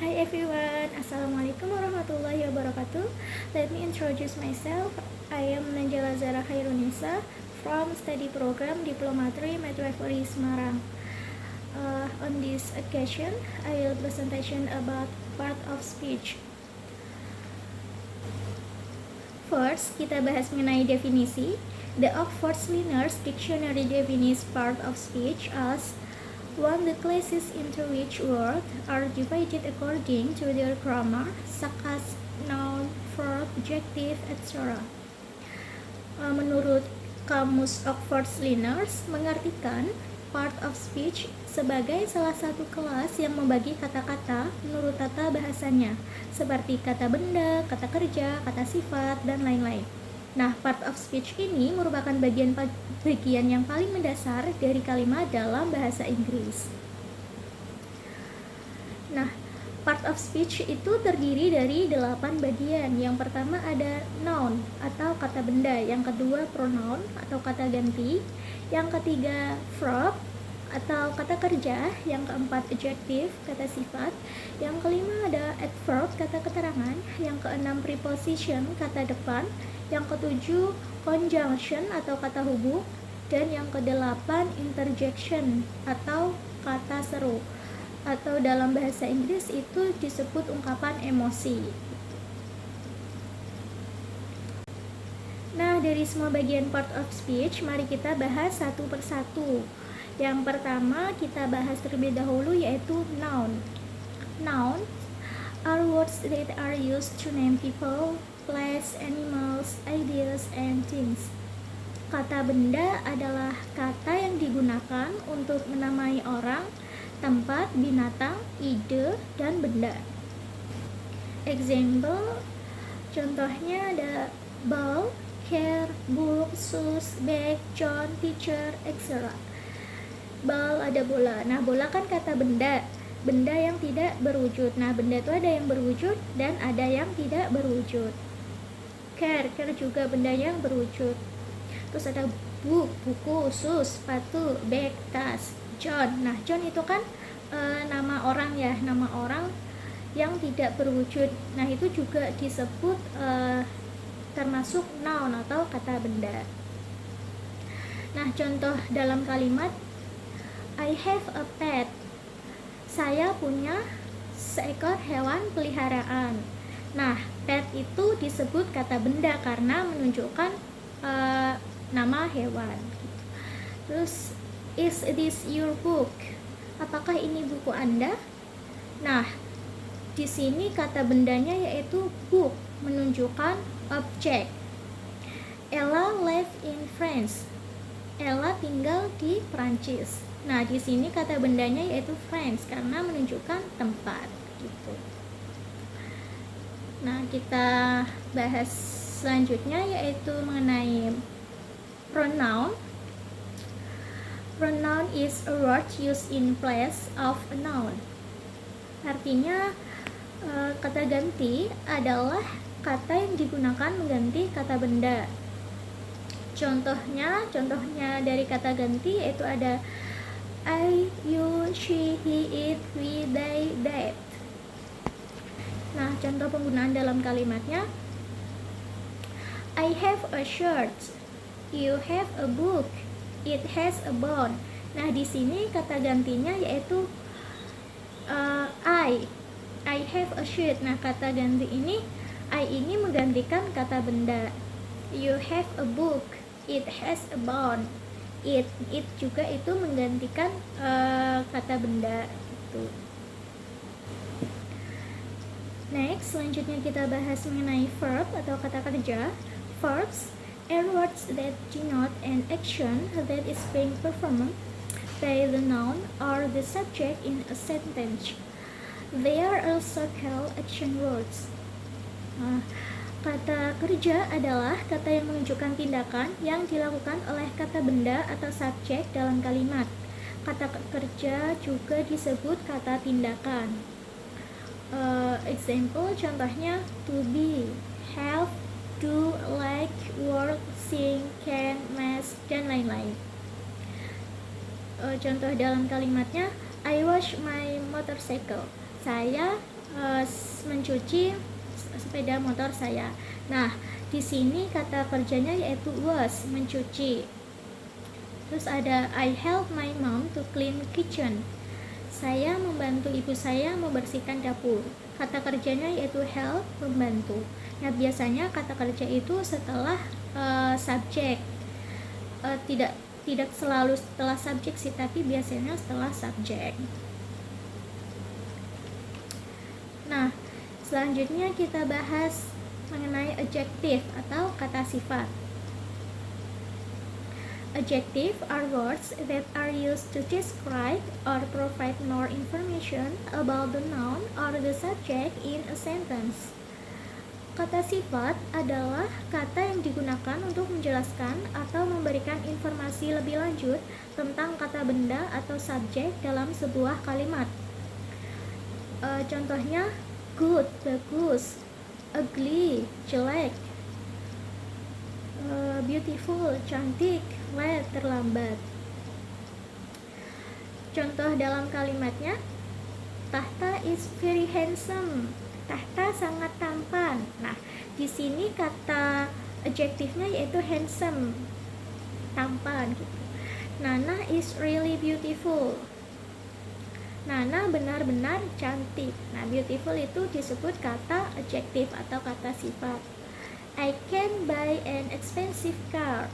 Hi everyone, Assalamualaikum warahmatullahi wabarakatuh. Let me introduce myself. I am Najla Zara Khairunisa from study program Diploma 3 Midwifery Semarang. On this occasion, I will presentation about part of speech. First, kita bahas mengenai definisi. The Oxford Learner's Dictionary defines part of speech as one the classes into which words are divided according to their grammar, such as noun, verb, adjective, etc. Menurut Kamus Oxford Learners, mengartikan part of speech sebagai salah satu kelas yang membagi kata-kata menurut tata bahasanya, seperti kata benda, kata kerja, kata sifat, dan lain-lain. Nah, part of speech ini merupakan bagian yang paling mendasar dari kalimat dalam bahasa Inggris. Nah, part of speech itu terdiri dari 8 bagian. Yang pertama ada noun atau kata benda, yang kedua pronoun atau kata ganti, yang ketiga verb atau kata kerja, yang keempat adjective, kata sifat, yang kelima ada adverb, kata keterangan, yang keenam preposition, kata depan, yang ketujuh conjunction atau kata hubung, dan yang kedelapan interjection atau kata seru, atau dalam bahasa Inggris itu disebut ungkapan emosi. Nah, dari semua bagian part of speech, mari kita bahas satu persatu. Yang pertama kita bahas terlebih dahulu yaitu noun. Noun are words that are used to name people, place, animals, ideas, and things. Kata benda adalah kata yang digunakan untuk menamai orang, tempat, binatang, ide, dan benda. Example, contohnya ada ball, care, book, shoes, bag, John, teacher, etc. Ball ada bola. Nah, bola kan kata benda yang tidak berwujud. Nah, benda itu ada yang berwujud dan ada yang tidak berwujud. Care juga benda yang berwujud. Terus ada book, buku, shoes, sepatu, bag, tas. John. Nah, John itu kan nama orang ya, nama orang yang tidak berwujud. Nah, itu juga disebut termasuk noun atau kata benda. Nah, contoh dalam kalimat I have a pet. Saya punya seekor hewan peliharaan. Nah, pet itu disebut kata benda karena menunjukkan nama hewan. Terus, is this your book? Apakah ini buku Anda? Nah, di sini kata bendanya yaitu book, menunjukkan objek. Ella live in France. Ella tinggal di Prancis. Nah, di sini kata bendanya yaitu France karena menunjukkan tempat gitu. Nah, kita bahas selanjutnya yaitu mengenai pronoun. Pronoun is a word used in place of a noun. Artinya kata ganti adalah kata yang digunakan mengganti kata benda. Contohnya dari kata ganti yaitu ada I, you, she, he, it, we, they, that. Nah, contoh penggunaan dalam kalimatnya I have a shirt, you have a book, it has a bone. Nah, di sini kata gantinya yaitu I have a shirt. Nah, kata ganti ini I ini menggantikan kata benda. You have a book, it has a bone. It juga itu menggantikan kata benda itu. Next, selanjutnya kita bahas mengenai verb atau kata kerja. Verbs are words that denote an action that is being performed by the noun or the subject in a sentence. They are also called action words. Kata kerja adalah kata yang menunjukkan tindakan yang dilakukan oleh kata benda atau subjek dalam kalimat. Kata kerja juga disebut kata tindakan. Example, contohnya to be, have, do, like, work, sing, can, must, dan lain-lain. Contoh dalam kalimatnya I wash my motorcycle. Saya mencuci sepeda motor saya. Nah, di sini kata kerjanya yaitu wash, mencuci. Terus ada I help my mom to clean kitchen. Saya membantu ibu saya membersihkan dapur. Kata kerjanya yaitu help, membantu. Nah, biasanya kata kerja itu setelah subjek. Tidak selalu setelah subjek sih, tapi biasanya setelah subjek. Nah, selanjutnya kita bahas mengenai adjective atau kata sifat. Adjective are words that are used to describe or provide more information about the noun or the subject in a sentence. Kata sifat adalah kata yang digunakan untuk menjelaskan atau memberikan informasi lebih lanjut tentang kata benda atau subjek dalam sebuah kalimat. Contohnya good, bagus, ugly, jelek, beautiful, cantik, late, terlambat. Contoh dalam kalimatnya, Tahta is very handsome. Tahta sangat tampan. Nah, di sini kata adjektifnya yaitu handsome, tampan gitu. Nana is really beautiful. Nana benar-benar cantik. Nah, beautiful itu disebut kata adjektif atau kata sifat. I can buy an expensive car.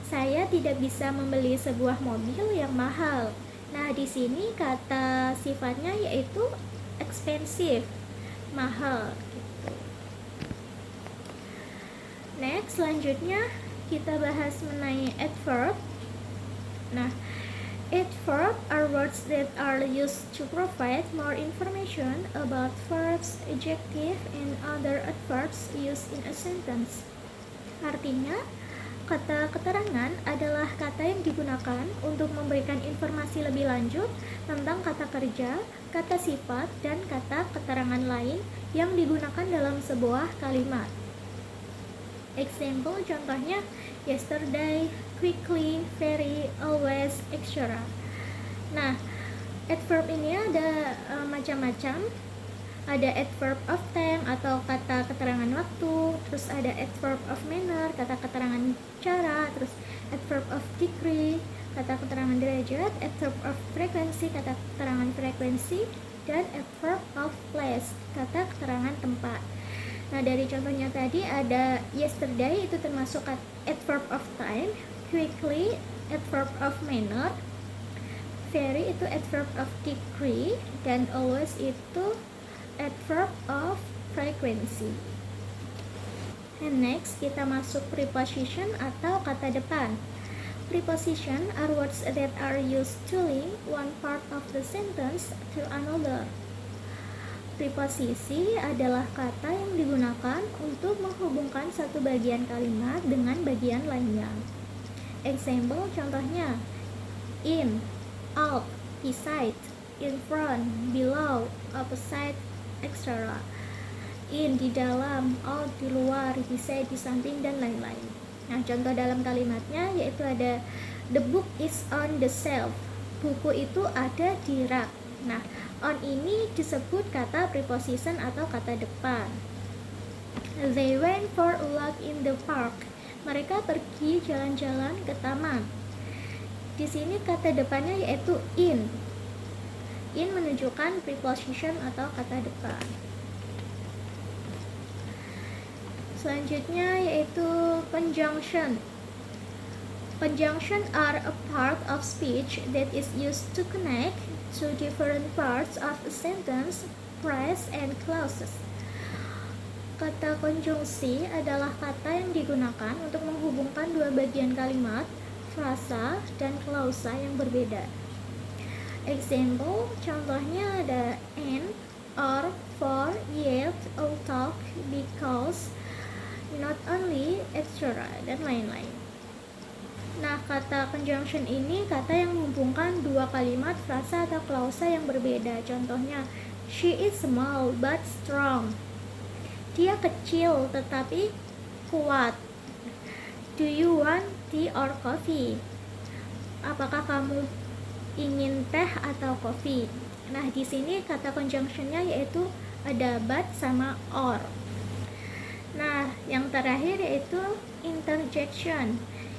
Saya tidak bisa membeli sebuah mobil yang mahal. Nah, di sini kata sifatnya yaitu expensive, mahal gitu. Next, selanjutnya kita bahas mengenai adverb. Nah, adverb are words that are used to provide more information about verbs, adjective, and other adverbs used in a sentence. Artinya, kata keterangan adalah kata yang digunakan untuk memberikan informasi lebih lanjut tentang kata kerja, kata sifat, dan kata keterangan lain yang digunakan dalam sebuah kalimat. Example, contohnya yesterday, quickly, very, always, etc. Nah, adverb ini ada macam-macam. Ada adverb of time atau kata keterangan waktu, terus ada adverb of manner, kata keterangan cara, terus adverb of degree, kata keterangan derajat, adverb of frequency, kata keterangan frekuensi, dan adverb of place, kata keterangan tempat. Nah, dari contohnya tadi ada yesterday itu termasuk adverb of time, quickly adverb of manner, very itu adverb of degree, dan always itu adverb of frequency. And next kita masuk preposition atau kata depan. Preposition are words that are used to link one part of the sentence to another. Preposisi adalah kata yang digunakan untuk menghubungkan satu bagian kalimat dengan bagian lainnya. Example, contohnya in, out, beside, in front, below, opposite, etc. In, di dalam, out, di luar, beside, di samping, dan lain-lain. Nah, contoh dalam kalimatnya yaitu ada the book is on the shelf. Buku itu ada di rak. Nah, on ini disebut kata preposition atau kata depan. They went for a walk in the park. Mereka pergi jalan-jalan ke taman. Di sini kata depannya yaitu in. In menunjukkan preposition atau kata depan. Selanjutnya yaitu conjunction. Conjunction are a part of speech that is used to connect two different parts of a sentence, phrase, and clauses. Kata konjungsi adalah kata yang digunakan untuk menghubungkan dua bagian kalimat, frasa, dan klausa yang berbeda. Example, contohnya ada and, or, for, yet, although, because, not only, etc. dan lain-lain. Nah, kata conjunction ini kata yang menghubungkan dua kalimat, frasa, atau klausa yang berbeda. Contohnya, she is small but strong. Dia kecil tetapi kuat. Do you want tea or coffee? Apakah kamu ingin teh atau kopi. Nah, di sini kata conjunctionnya yaitu ada but sama or. Nah, yang terakhir yaitu interjection.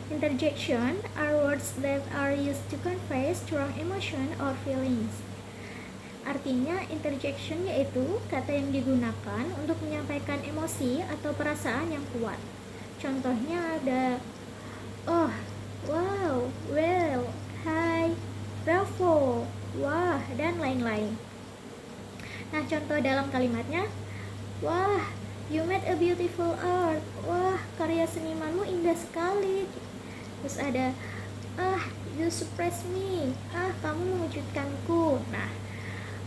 Interjection are words that are used to convey strong emotion or feelings. Artinya, interjection yaitu kata yang digunakan untuk menyampaikan emosi atau perasaan yang kuat. Contohnya ada oh, wow, well, hi, bravo, wah, dan lain-lain. Nah, contoh dalam kalimatnya, wah, you made a beautiful art. Wah, karya senimanmu indah sekali. Terus ada, you surprise me. Kamu mengejutkanku. Nah,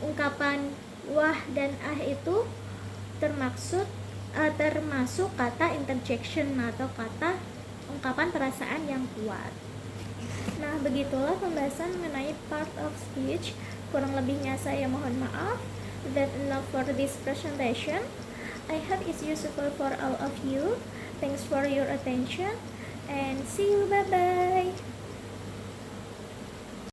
ungkapan wah dan itu termasuk kata interjection atau kata ungkapan perasaan yang kuat. Nah, begitulah pembahasan mengenai part of speech. Kurang lebihnya saya mohon maaf. That's enough for this presentation. I hope it's useful for all of you. Thanks for your attention and see you. Bye bye.